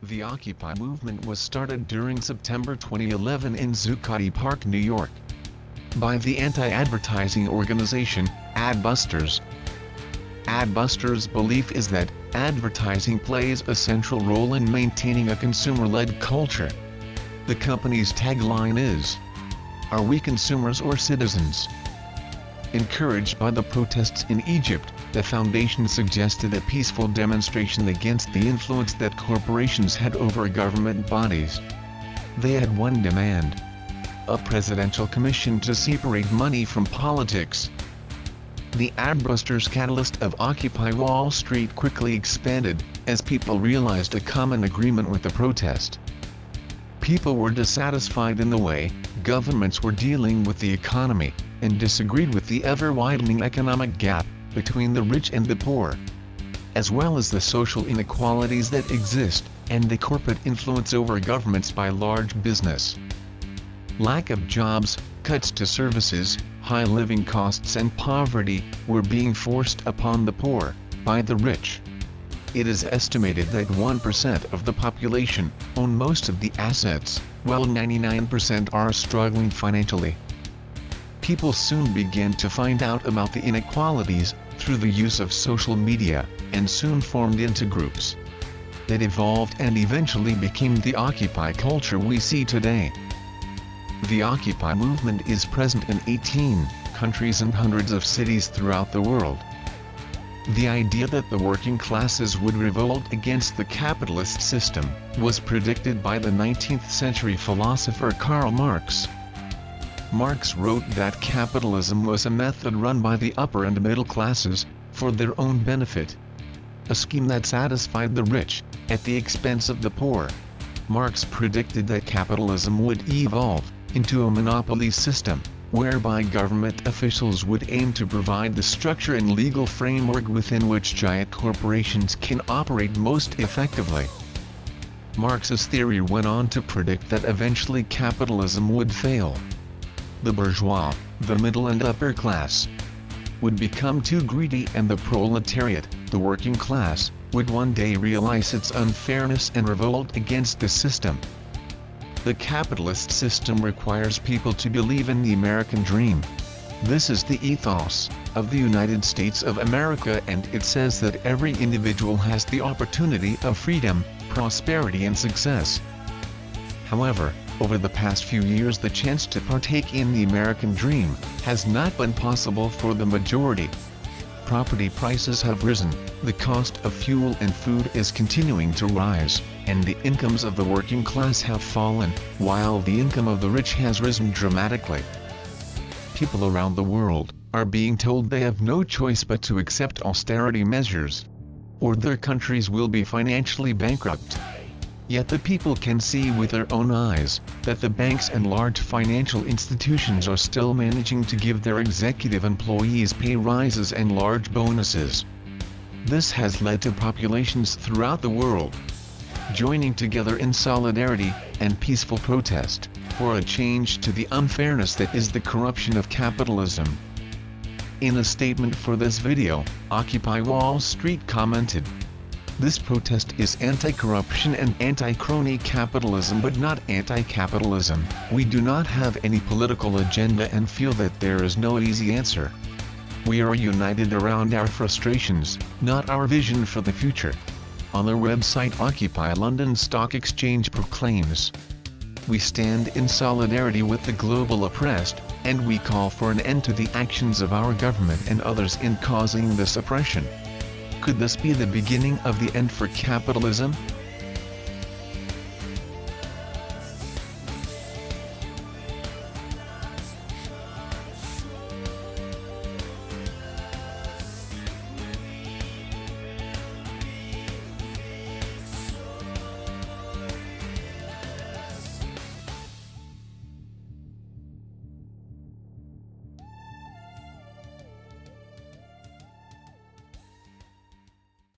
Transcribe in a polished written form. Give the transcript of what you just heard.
The Occupy movement was started during September 2011 in Zuccotti Park, New York, by the anti-advertising organization, Adbusters. Adbusters' belief is that advertising plays a central role in maintaining a consumer-led culture. The company's tagline is, "Are we consumers or citizens?" Encouraged by the protests in Egypt, the foundation suggested a peaceful demonstration against the influence that corporations had over government bodies. They had one demand: a presidential commission to separate money from politics. The Adbusters catalyst of Occupy Wall Street quickly expanded, as people realized a common agreement with the protest. People were dissatisfied in the way governments were dealing with the economy, and disagreed with the ever-widening economic gap between the rich and the poor, as well as the social inequalities that exist, and the corporate influence over governments by large business. Lack of jobs, cuts to services, high living costs and poverty were being forced upon the poor by the rich. It is estimated that 1% of the population own most of the assets, while 99% are struggling financially. People soon began to find out about the inequalities through the use of social media, and soon formed into groups that evolved and eventually became the Occupy culture we see today. The Occupy movement is present in 18 countries and hundreds of cities throughout the world. The idea that the working classes would revolt against the capitalist system was predicted by the 19th century philosopher Karl Marx. Marx wrote that capitalism was a method run by the upper and middle classes for their own benefit, a scheme that satisfied the rich at the expense of the poor. Marx predicted that capitalism would evolve into a monopoly system, whereby government officials would aim to provide the structure and legal framework within which giant corporations can operate most effectively. Marx's theory went on to predict that eventually capitalism would fail. The bourgeois, the middle and upper class, would become too greedy, and the proletariat, the working class, would one day realize its unfairness and revolt against the system. The capitalist system requires people to believe in the American dream. This is the ethos of the United States of America, and it says that every individual has the opportunity of freedom, prosperity and success. However, over the past few years the chance to partake in the American dream has not been possible for the majority. Property prices have risen, the cost of fuel and food is continuing to rise, and the incomes of the working class have fallen, while the income of the rich has risen dramatically. People around the world are being told they have no choice but to accept austerity measures, or their countries will be financially bankrupt. Yet the people can see with their own eyes that the banks and large financial institutions are still managing to give their executive employees pay rises and large bonuses. This has led to populations throughout the world joining together in solidarity and peaceful protest for a change to the unfairness that is the corruption of capitalism. In a statement for this video, Occupy Wall Street commented, "This protest is anti-corruption and anti-crony capitalism, but not anti-capitalism. We do not have any political agenda and feel that there is no easy answer. We are united around our frustrations, not our vision for the future." On their website, Occupy London Stock Exchange proclaims, "We stand in solidarity with the global oppressed, and we call for an end to the actions of our government and others in causing this oppression." Could this be the beginning of the end for capitalism?